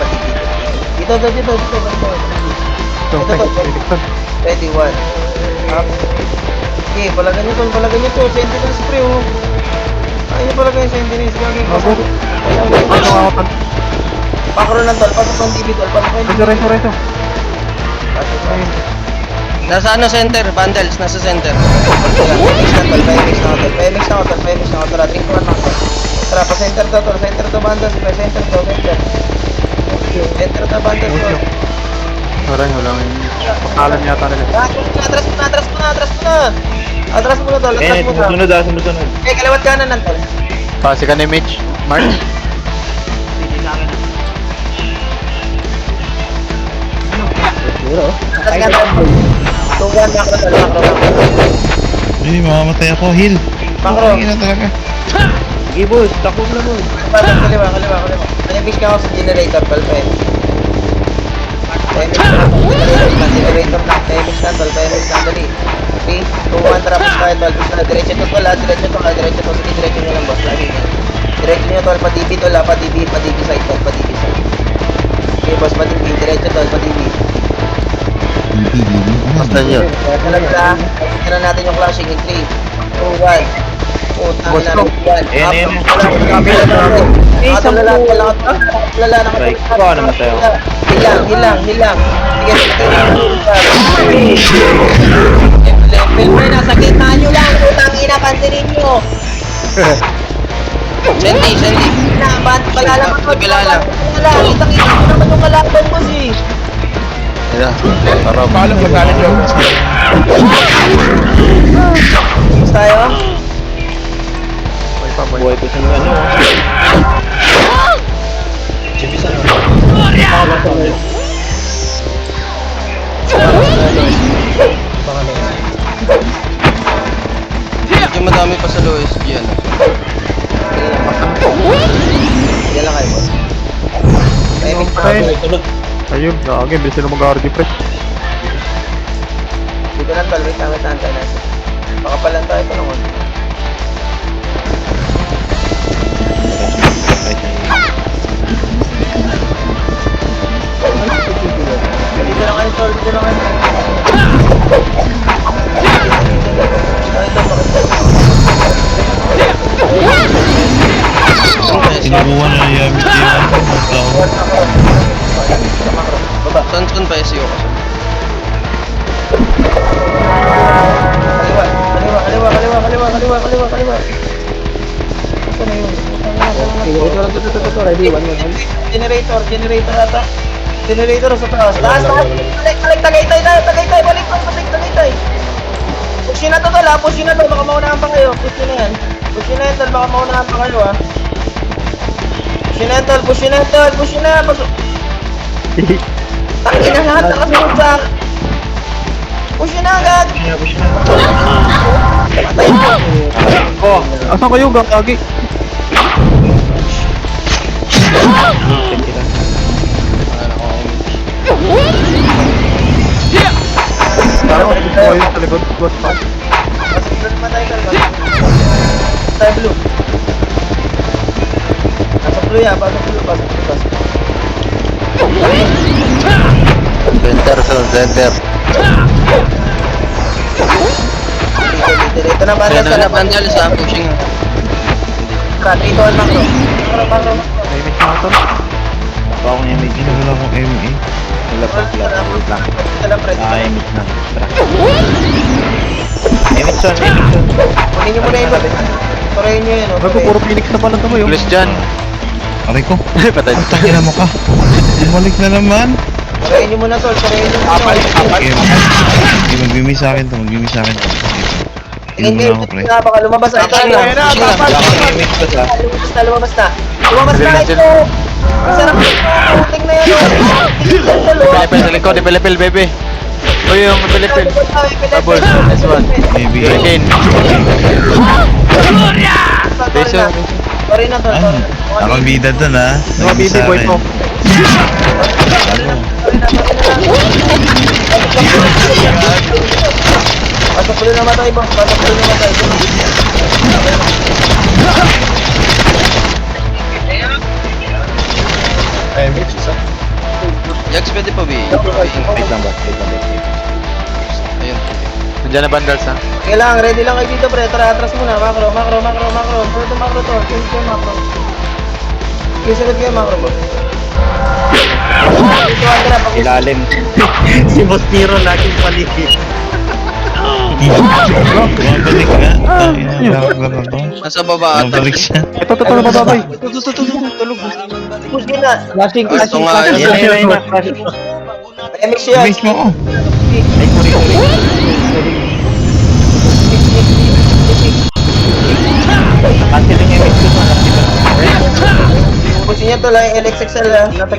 Dito, balik tayo. Ready, 1. Up. Okay, palagan nyo tol, sentinels pre oh. Ayun yung palagan yung sentinels, gagawin ko. Makro lang tol, pasok ng TV tol, pasok ng TV. Reso. Nasa ano center? Bandals, nasa center. PMX na ako tol, tara, 3, 2, 1 lang tol. Tara, pa-center to bandas, center to bandas tol. Parang walang pakalan yata nila. Atras mo na. Atras mo na tol, Sumusunod. Okay, kaliwat kanan lang tol. Pasi ka ni Mitch. Mark. Atras ka tol. 2-1 macro tol, macro. Ay, mamamatay ako. Heal. Macro. Ang ina talaga. Gibos, takbo na mo. Kaliwa. Nag-mix ka ako sa generator tol, pre. Generator na. PMX na tol, dali. 3, 2, 1, tara, push tayo tol. Push na, diretso to tol, diretso to. Sige, diretso nyo lang boss, lagi nyo. Diretso nyo tol, pa-DB tol, pa-DB side tol, pa-DB side. Okay, boss, patinggi. Diretso tol, patinggi. Basta yun. Talaga, kaya natin yung clashing in 3, 2, 1. Putang ina ng yan. Ayan. Strike ko, ano namatay ako? Hilang. Sige, level mo, nasa gitna nyo lang. Putang ina, pansinin nyo. Sandy. Palalaman mo. Kilala. Kitang-ina mo naman yung kalaban mo si. Paano magalit yun? Gusto tayo? Buhay ko sa ano. Medyo madami pa sa lowest yan. Yan lang kayo, boss. Ayun, gagi, bilis na mag-RG press. Dito lang tol, wait lang tayo nasa. Makapalan tayo pa naman. Dito lang kayo tol, dito lang kayo. Kinukuha na yung Yami Team. Saan pa SEO ka? Kaliwa. Saan na yun? Generator ata. Generator sa taas. Taas. Balik, Tagaytay. Balik, Tagaytay. Push na to tol ha, push na to. Baka maunahan pa kayo. Push na yan tol, baka maunahan pa kayo ha. Push na. Tangin na lahat, nakasunod sa akin. Push na agad. Patay mo. Asan kayo, gagi? Tara, kayo sa likod. Boss pa. Tayo blue. Pasok blue yan, pasok blue. Center. Dito na ba? Bandal sa pushing. Dito ang macro. May miss na ito. Ako akong image. Wala akong MA. Wala pa. Dito lang, pre. Image na. Image son. Kunin nyo muna yun. Turayin nyo yun. Bago, puro Phoenix na pala tumayo. Pulis dyan. Aray ko. Patay. Takina mo ka. Bumalik na naman. Turayin nyo muna tol. Okay. Magbimi sa akin to. Inom na ako, pre. Baka lumabas na. Pushing lang. Image ko sa. Lumabas na ito. Masarap ito. Puting na yan. Ipil sa likod, ipil, baby. Uy, yung ipil. Double. Nice one. Maybe. Hurricane. Sorry na tol. Nakabida to na. Mga BD boy ko. Pasok ulit namatay, boss. Yags, pwede pa ba? Wait lang. Ayun. Nandiyan na bandals ha. Kailangan, ready lang kayo dito, pre. Tara, atras muna. Macro. Puro to macro to. Kill ko macro. Kisunod kayo macro, boss. Dito, Andra, pag-usap. Ilalim. Si Boss Tiro laging paligid. Bumabalik nga. Nakakagano to. Nasa baba ata. Bumabalik siya. Ito, mababay. Tulog. Push din na. Gusto nga yun. Remix yun. Mismo ko. Cancel yung image ko sa. Push niya to lang yung LXXL ha. Nasa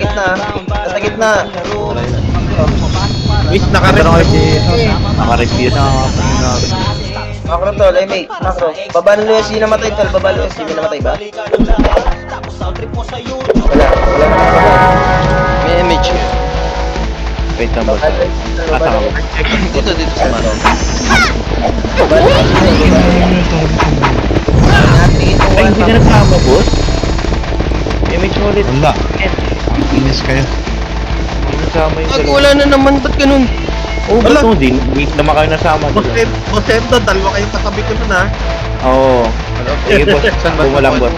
gitna. Miss, naka-review na. Macro to, mate. Macro. Baba ng Luis, namatay tol. Baba Luis, may namatay ba? Wala May image. Wait lang, boss. Asa ka, boss? Dito sa mano. Baba Luis. Ay, hindi ka nagsama, boss? Image mo ulit. Wala. Inis kayo. kasama yung dalawa. Wala na naman, ba't ganun? Oo, ba't mo din? Week naman kayo nasama. Bosendo, dalawa kayong katabi ko nun ha. Oo. Sige boss, Saan ba? bumalang boss.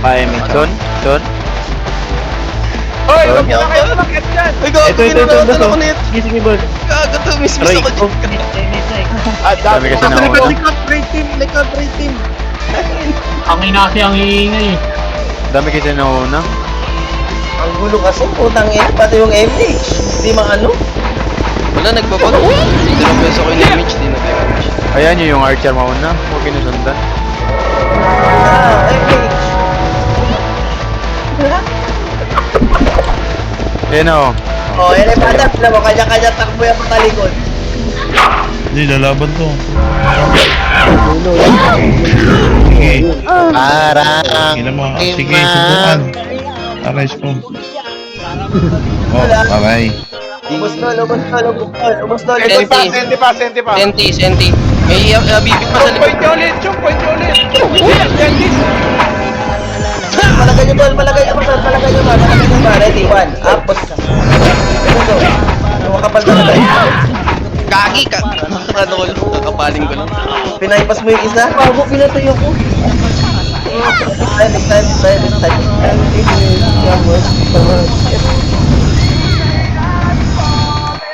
Kaya may Son? Son? Hoy, wag na kayo umakit dyan! Uy, gago, Ito, kinunatan boss. ako nito! Sige, sige boss. Gago to, miss Aray, ako oh. dyan! Dami kasi na ako. Likod, right team! Ang ina kasi ang hihinga eh. Dami kasi na una. Ang gulo kasi, putang ina, pati yung MH. Hindi maano. Wala, nagbabag. Dito lang pwesto ko yung image, di nag-image. Ayan yung archer mauna. Huwag kinusundan. MH. Ayan o. Oh, yan ay padat na mo, kanya-kanya takbo yung patalikod. Hindi, lalaban to. Sige. Parang Sige naman. Sige, subukan. Aray, spawn. Oh, aray. Ubus tol. Senti. May bibig pa sa likod. Palagay nyo ba? Ready, 1, up, bus. Ito. Makapal ka na tayo. Kagi ka. Ano ko lang, kakapaling ko lang. Pinaypas mo yung isa? Bago, pinatay ako. Next time.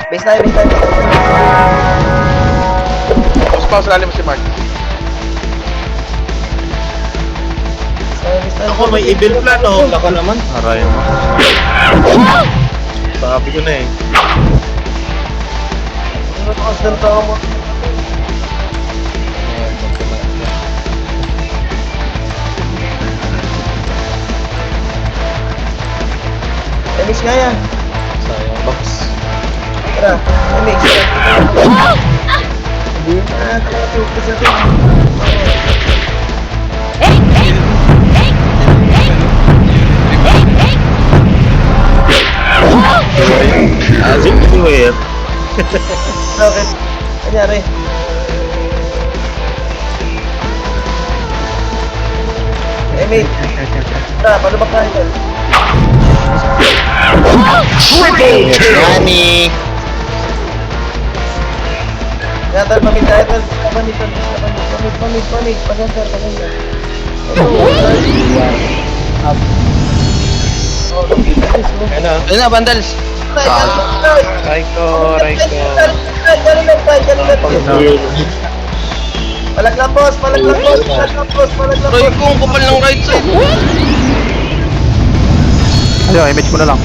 Base tayo. Pause lalim si Mark. Ako may evil plan oh. Ako naman. Aray mo. Sabi ko na eh. Ano to kasi ng tao mo? Mix nga yan. Sayang box. Tara, mix. Talaga focus natin. Sige, weird. Bakit? Kanyari. Mate. Tara, paano ba kayo? Nani. Kaya tayo pamit. Pasensya. Ano? Ayun na, bandals. Raiko. Palaglang boss. Roy, kung kupal ng right side. Ayun, image mo na lang.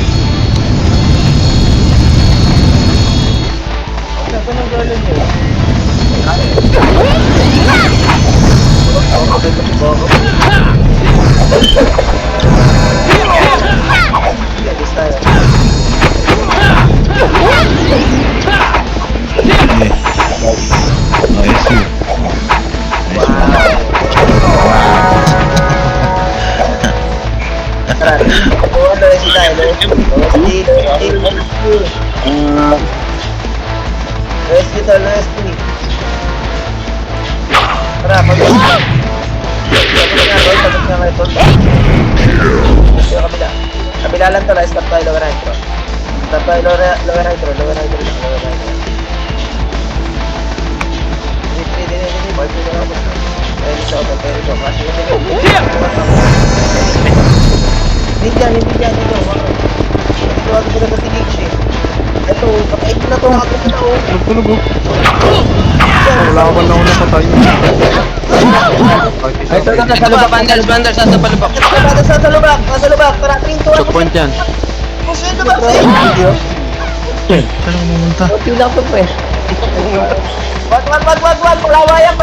Sige. Ayos yun. Kabila lang to, stop tayo, lower right throw. Stop tayo, lower right throw. Hindi, part na ako. Pwede sa auto, kasi hindi dyan, dito. Dito ako sila sa tigig siya. Ito, pakaig na to, ako na to. Tulog oh. Wala ka ba na una patay? Ito ba, bandals, nasa palubak. Sa lubak, tara, 3, 2, 1. Choke point yan. Push yun lubak sa'yo. Saan ako pumunta? Kunti lang to, pre. Wag, palawayan,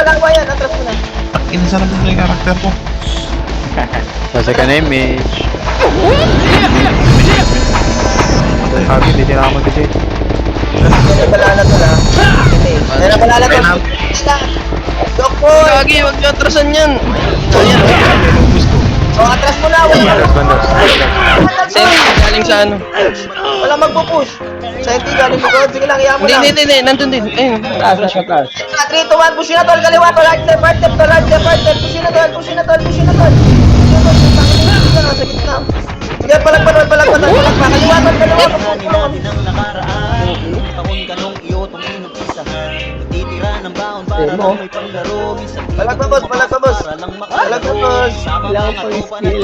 atras mo na. Takin, saan napunta yung karakter ko? Nasa ka na image. Sabi, hindi tinamag kasi. Balala to na. Balala to. Dokboy! Kagi, wag niyo atrasan yan. Ayan, O, atras mo na, wala. Banders. Senti, galing sa ano. Wala magpupush. Senti, galing mo doon. Sige lang, iyan mo lang. Hindi, nandun din. Ayun. Taas. 3, 2, 1, push na tol, kaliwa tol, right left, push na tol. Sa gitna. Sige, palagpan, kaliwa tol, mo. Balag pa, boss. Balag pa, boss. Balag pa, boss. Kailangan ko yung skill.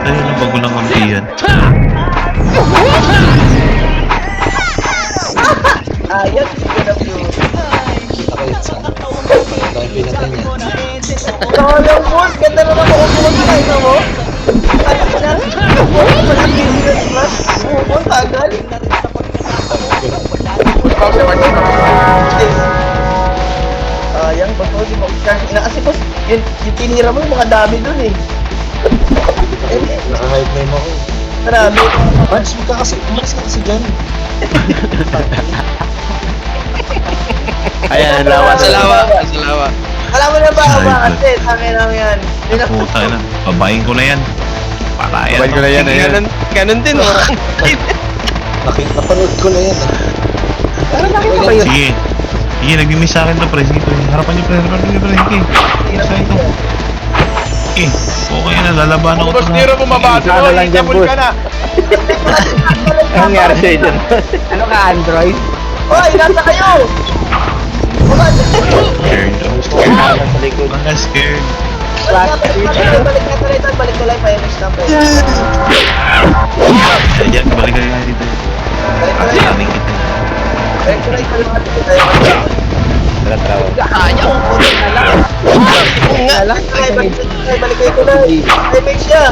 Ayun ang bagulang kampihan. Ayun, ganda view. Sayang, boss. Ganda na naman ako na ito mo. Ayun na. Walang business class. Oo, tagal. Sayang, boss. Hindi mo charge na. Kasi, boss, yung tinira mo, yung mga dami dun eh. Naka-hype na ako. Marami. Umalis ka kasi dyan. Ayan, lawa. Sa lawa. Alam mo na ba, kasi tangin lang yan. Puta na. Babayin ko na yan. Patayan. Babayin ko na yan, ayan. Ganun din, oh. Napanood ko na yan. Sige. Sige, nag-miss sa akin to, pre. Sige, pre. Harapan niyo, pre. Sige. Isa ito. Sige. Okay na, lalaban ako. Boss Nero, bumaba. Sana lang dyan, boss. Anong nangyari sa'yo dyan? Ano ka, Android? Hoy, nasa kayo! Scared. I'm scared. I'm scared. Balik na tuloy, balik na lang, pa-image na po. Ayan, balik ka nga dito. Kasalamin kita. Balik na lang, balik kayo tuloy. Pa-image siya.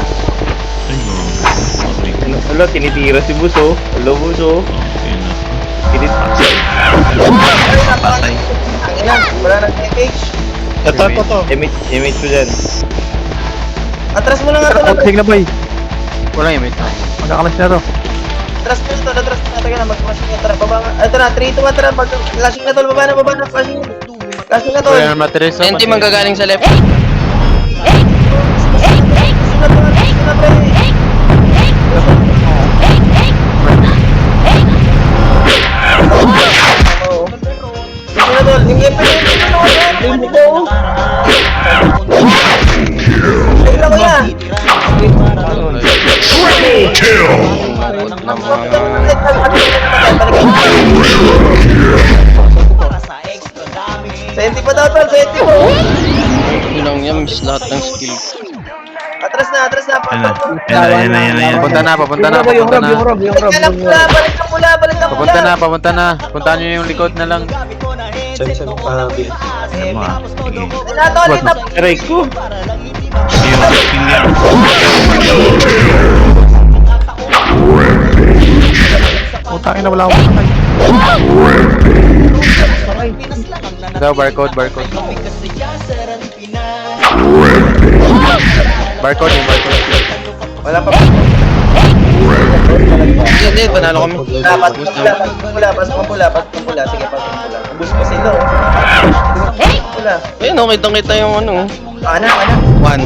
Ay, no. Hello, tinitira si Buso. Hello, Buso. Okay na. Patay. Tangina, wala nang image. Ito to. Image ko dyan. Atras mo lang nga ito. Sige na, boy. Walang image. Magkakalas na to. Atras mo ito, atras mo. Taga na, mag-flashing na. Tara, baba nga. Ito na, 3, 2, 1, tara. Flashing na tol, baba na, flashing. Flashing na tol. Wala na materials. Hindi manggagaling sa left. Flashing na tol, flashing na tol. Oo. Flashing na tol. Yung gameplay na yung mo ko. Tignan ko yan. Senti pa daw tol, senti mo. Ilang yan, miss lahat ng skill. Atras na. Ayan. Papunta na. Yung rob. Balik na lang pula, balik na pula. Papunta na. Puntahan nyo yung likod na lang. Ano mo Sige. Tol, itap. Aray ko. Yung skill yan. Utangin na wala akong patay. Ito, barcode. Barcode. Wala pa. Hindi, panalo kami. Pasok ang pula. Sige, pasok ang pula. Ubus pa sila. Pula. Ayun, oh, kitang-kita yung ano. Ana. One.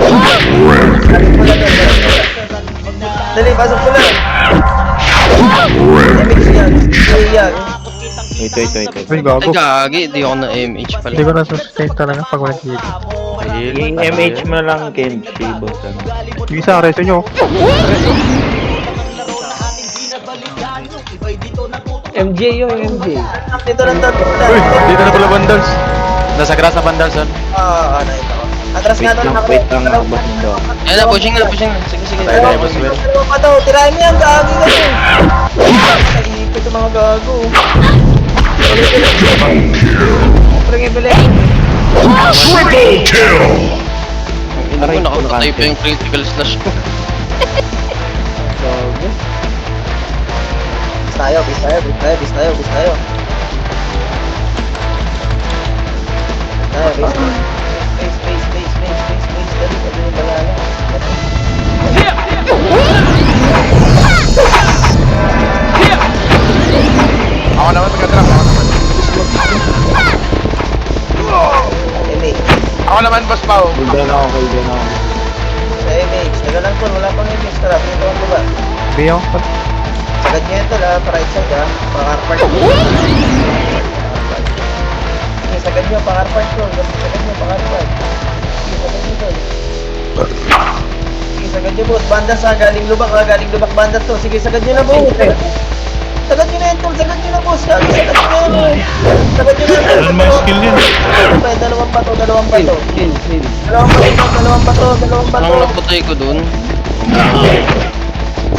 Dali, pasok pula. MX yan. Yan. Wait. Uy, Ay, gago. gagi. Di ako na MH pala. Hindi ko na-sustain talaga pag walang hit. Yung MH mo na lang, Ken. Si Boss. Yung isa, reso nyo. MJ yung MJ. Dito lang tol. Uy, dito na pala bandals. Nasa grass na bandals, son. Nakita ko. Atras nga tol. Wait lang, boss nito. Ayun na, pushing na. Sige. Tayo, boss. Dalawa pa daw. Tirahin mo yan. Gagi ka yun. Naipit yung mga gago. Balik. Ano ko, nakapatay pa yung critical slash ko. Bis tayo. Space. Dali yung balala. Ako naman, taga-drop. MH. Ako naman, boss Pao. Kuldan ako. Sa MH. Taga lang po. Wala pang MH. Tara, dito ang baba. Biyo. Sagad nyo ito ha. Right side ha. Pang-arpark. Sige, sagad nyo. Pang-arpark to. Sagad nyo. Pang-arpark. Sige, sagad nyo to. Sige, sagad nyo boss. Bandas ha, galing lubak bandas to. Sige, sagad nyo na boss. Sagad nyo na yan tol, sagad nyo na boss. Sagad nyo na yan. Sagad nyo na yan. Ano may skill yan? Dalawang bato. Kill. Dalawang bato. Ang napatay ko dun.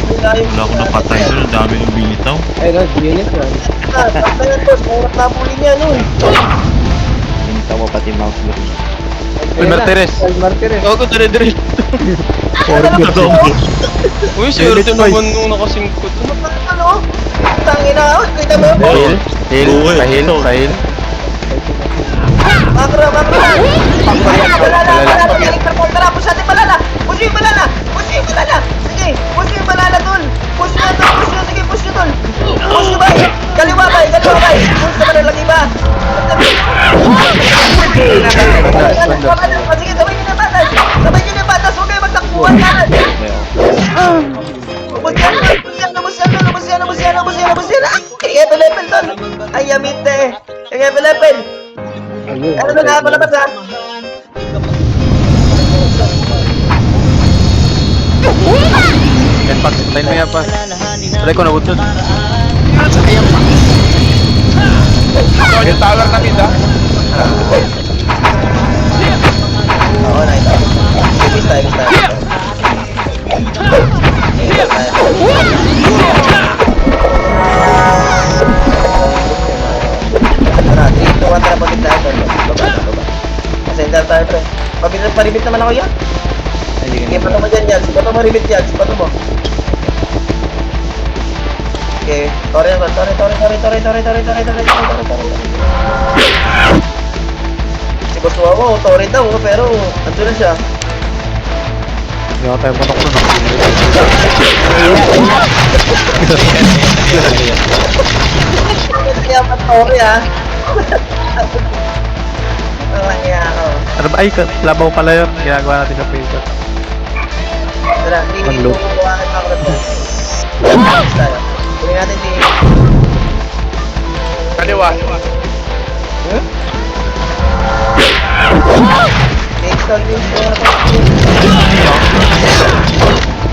Wala akong napatay doon. Ang dami ng binitaw. Ay, no, unit yan. Pagkayan boss, mahirap na pulin yan. Pinta mo pati mouse mo. Uy, Martires. Martires. Ako dire-dire. Uy, swerte naman nung nakasingkot. Ano? Tangina, kita mo yun? Heal. Makra. Balala. Push natin balala. Push yung balala. Sige, push yung balala tol. Push nyo. Sige, push nyo tol. Push nyo ba? Kaliwa ba? Push na balala lagi ba? Sige, sabay nyo na batas. Huwag kayo magtakbuhan kanan. Ubus yan. Level tol. Ay, yamite. Level. Ano na palabas ha? Yan, Pax. Line mo yan, Pax. Try ko na butod. Yung tower na mid, Oo, nice. Ibis tayo. Tara, 3, 2, 1, tara, pagit tayo. Baba. Pasender tayo, pre. Paribit naman ako yan. Sige, bato mo dyan, Yags. Bato mo, ribit, Yags. Bato mo. Okay, tore. Si Boss Wawa, tore daw, pero ando na siya. Hindi ako tayo patok na. Kaya pa tore ha. Ang kaya ako. Ano ba? Ay, labaw pala yun. Ginagawa natin sa paper. Tara, tingin Unload. mo kukuha ka ng repo. Tayo. Kunin natin tingin. Kaliwa. Next on din siya.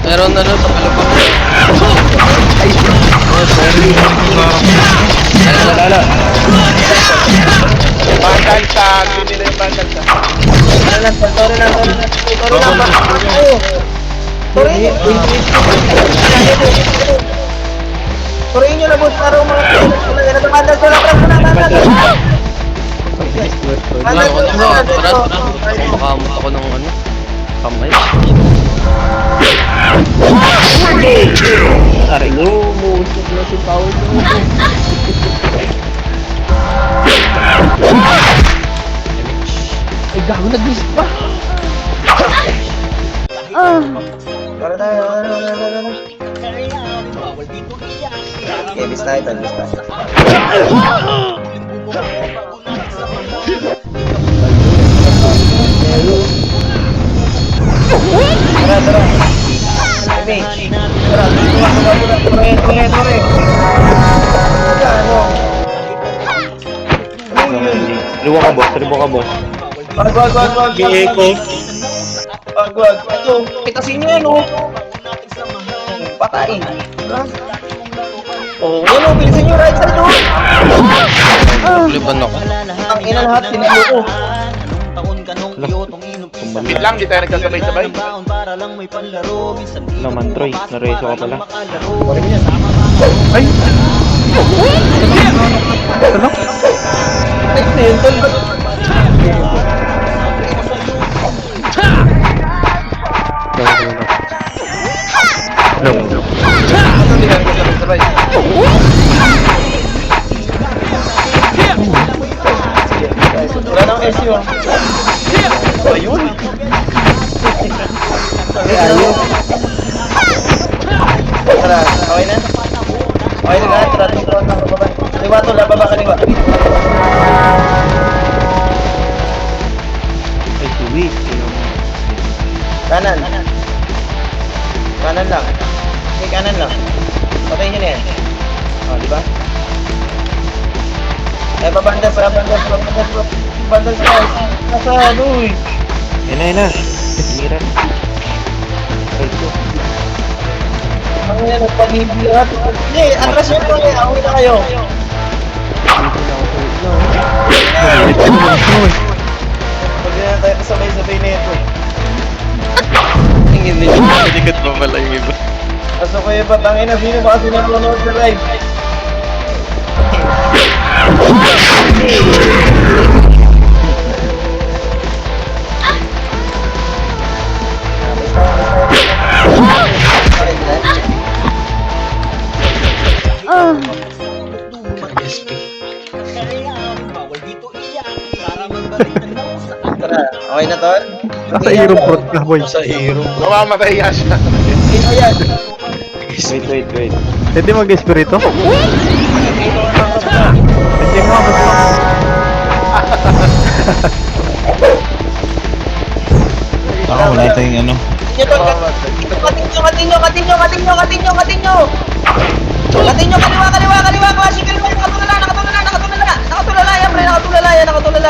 Meron na sa palabang. Bandal sa pinila yung bandal sa. Tore na. Ayo. Tore nyo. Tore nyo na boss. Para mga bandal sa labras na. Wala ko na. Makamot ako ng ano. Kamay. Aray, umusok na si Paul. Ay, gago, nag-miss pa. Tara tayo. Okay, bis tayo. Tara. Tore. Ribo ka, boss. Wag. Ito, pitasin nyo yan, oh. Patay. Oh, yan, oh. Bilisan nyo, right side, oh. Liban ako. Ang ina lahat, tinalo ko. Wait lang, di tayo nagkasabay-sabay. Naman, Troy. Nareso ka pala. Ay! Ay, mental. Wala nang SU. Ayun. Ayun. Tara, okay na? Okay na lahat, tara, tuturuan ng baba. Kaliwa to, lababa, kaliwa. Ay, suwit. Kanan. Kanan lang. Okay, kanan lang. Patayin nyo na yan. O, di ba? Eh, babandas. Bandas ka. Nasa ano eh. Yan na. Miran. Ang yan, nagpag-ibig lahat. Hindi, atras nyo po yan. Awin na kayo. Pag yan tayo kasabay-sabay na ito. Hindi likod pa pala yung iba. Pasok kayo ba? Tangin na, sino ba kasi nanonood sa live? Tara, okay na tol? Nasa irong fruit ka, boy. Mamamatay nga siya. Sino yan? Wait. Pwede mag-espiritu? Pwede mo ako. Wala tayong ano. Katinyo tol, katinyo, kaliwa, classical mo, nakatulala yan, pre, nakatulala yan. Nakatulala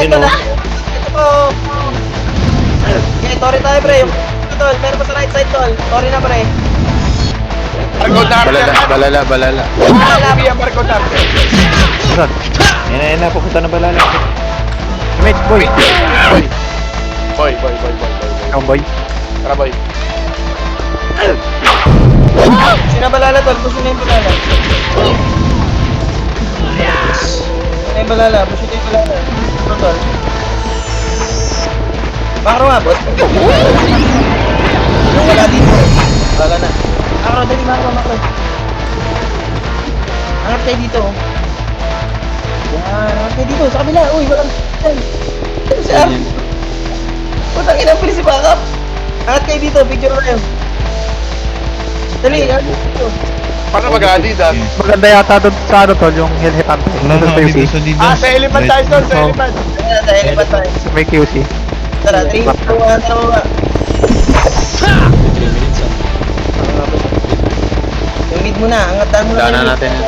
tol, ito po. Okay, Tori tayo, pre, yung tol, meron pa sa right side, tol, Tori na, pre. Marco Darter. Balala. Hindi yan Marco Darter. Saan? Yan na, pupunta na balala. Image, boy. Boy. Ikaw, boy. Tara boy. Sino balala, tol? Puso na yung balala. Puso na yung balala. Ito, tol. Makro nga, boss. Yung wala dito. Wala na. Makro, dali, makro. Angat kayo dito. Yan, angat kayo dito. Sa kabila. Uy, walang... Ito si Ar. Putang ina, pilis si Backup. Angat kayo dito. Picture na kayo. Dali, angat dito. Paano mag-Adidas? Maganda yata doon sa ano, tol, yung Hellhead Wala na kami doon sa dito. Sa elephant tayo doon, sa elephant. Ayan, dahil ba tayo? May QC. Tara, 3, 2, 1, tara ba? Yung mid mo na, angatan mo na. Daanan natin yan.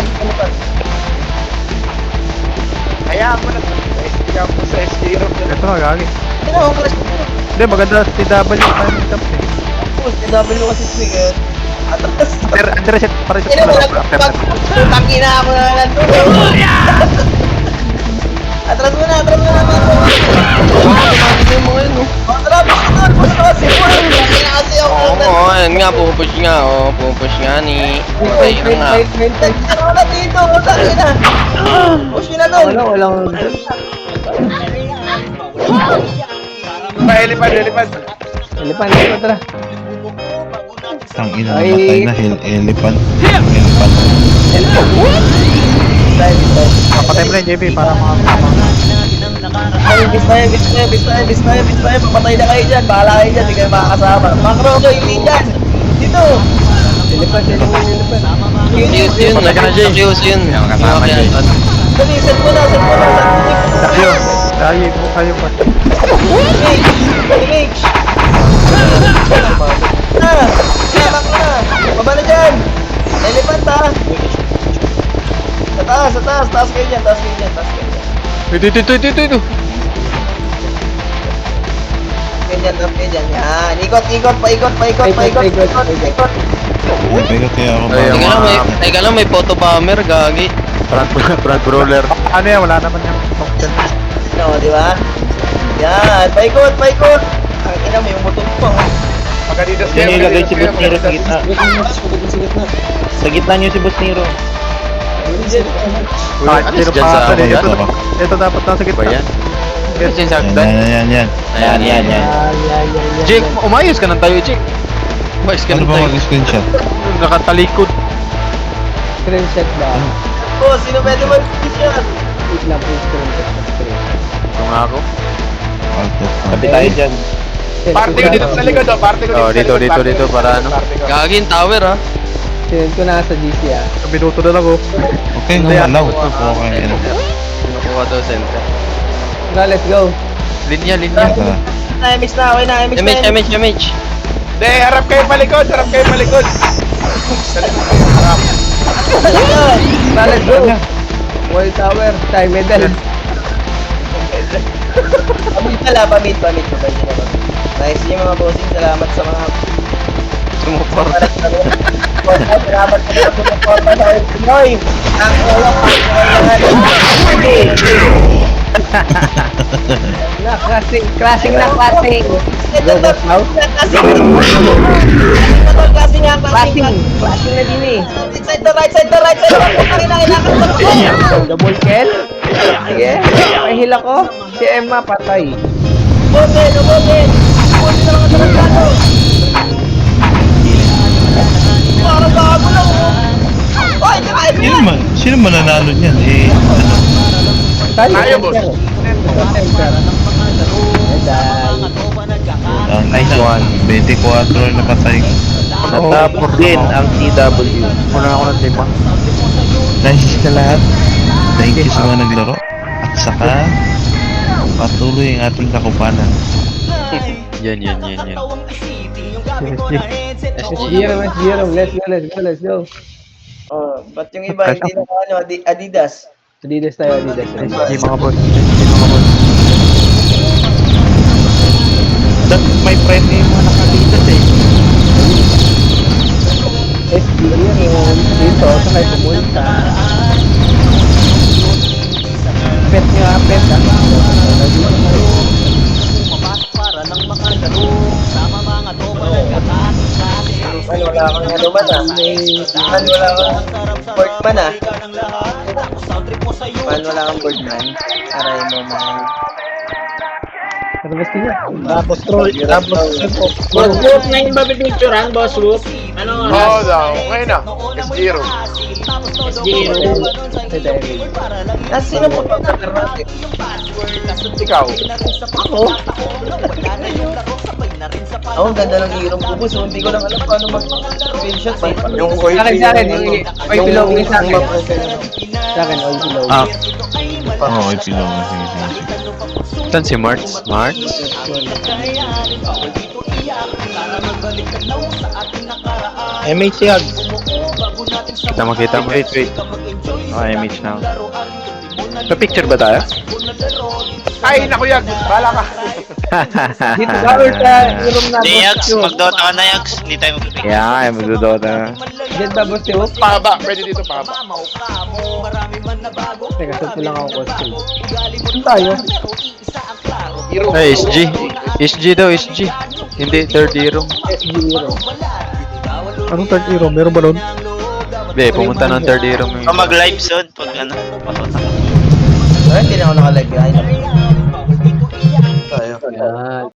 Hayaan mo na. Hayaan mo sa SK room. Ito na, gagi. Ano, ang crush mo? Hindi, maganda si W. Tapos, DW kasi speaker. Atras. Underset para Ina mo, putangina ako na nandun. Atras mo na. Atras, push na kasi. Putangina kasi ako. Oo, ayun nga, pumupush nga ni... Tayo na nga. Tara na dito, putangina. Push nyo na tol. Elephant. Ang ina namatay na elephant. Papatay mo na yung JB para makakama. Ay, bis tayo. Papatay na kayo dyan. Bahala kayo dyan. Hindi kayo makakasama. Makro ko, hindi dyan. Dito. Elephant. Fuse yun, nag-fuse yun. Kasama yan. Dali, set mo na. Tayo pa. Image. Makro na. Baba na dyan. Elephant ha. Sa taas kayo dyan. Ito. Ganyan. Yan. Ikot. Paikot. Pero kaya ako Teka lang, may photo bomber, gagi. Brad Brawler. Ano yan, wala naman yung option. No, di ba? Yan. Paikot. Ang ina mo yung motor pa. Mag-Adidas Yan yung ilagay si Boss Nero sa gitna. Sa gitna niyo si Boss Nero. alis dyan sa pa ako ito. Ito dapat nasa gitna. Ba yan? Yes, yung sakdan. Yan. Ayan. Jake, umayos ka ng tayo, Jake. Umayos ka Ano ng ba tayo. mag-screenshot? Nakatalikod. Oh, sino pwede mag-picture? Ito nga ako. Tabi tayo dyan. Party ko dito sa likod, oh. Party ko dito sa likod. Dito, para ano. Party ko. Gagin, tower, ha. Minuto na lang oh. Okay, gumalaw. Okay, ano. Kinukuha daw center. Let's go. Linya. Tara. Na-image na, okay na. Image. Hindi, harap kayo palikod. Let's go. Wall tower, time medal. Pamit. Nice yung mga bossing. Salamat sa mga Sumuporta. Salamat sa mga sumuporta sa Pinoy. Ang ulang Na, classing na classing. Ito to, classing nga, Classing na din eh. Right side to. Double kill. Sige, pahil ako. Si Emma patay. Botin na lang ang tarantado. Parang bago lang, oh. Oy, nakain mo Sino mananalo niyan? Eh, Tayo boss. ang Nice one. 24 na patay. Natapos din ang CW. Muna ako ng lima. Nice ka lahat. Thank you sa mga naglaro. At saka, patuloy ang ating kakupanan. Yan. Let's go. Oh, ba't yung iba hindi na ano, Adidas? Adidas tayo, Adidas. Hindi mga boss. May friend yung mga nakalitas eh. SG yun, dito, sa kayo pumunta. Pet nga, pet Wala kang ano man ah. Wala kang Portman ah. Wala kang Portman. Aray mo mga... Tapos tingnan. Tapos Boss Whoop, ngayon ba pipicturean, Boss Whoop? Ano? Oo daw, ngayon na. Zero. Sino po pagkakar natin? Ikaw. Ako? Ang ganda ng hero ko po, so hindi ko lang alam paano mag-screenshot eh. Yung oil Sa akin, yung oil pillow, yung sa akin. Sa akin, oil pillow. Oo, ipilong. Sige. Saan si March? MH Yag. Makita mo. Wait. MH na. Pa-picture ba tayo? Ay, naku yan. Bala ka. Dito ka or sa room na Yags, boss. magdota ka na Yags. Hindi tayo magpipig. Yeah, magdodota na. Diyan ba boss yun? Pahaba. Pwede dito pahaba. Teka, saan lang ako costume. Saan tayo? Hero. Ay, SG daw, SG. Hindi, third hero. SG hero. Anong third hero? Meron ba nun? Be, pumunta ng third hero. O mag-live soon pag ano. Ay, hindi na ako nakalive. Ay, naku. Tayo. Yan.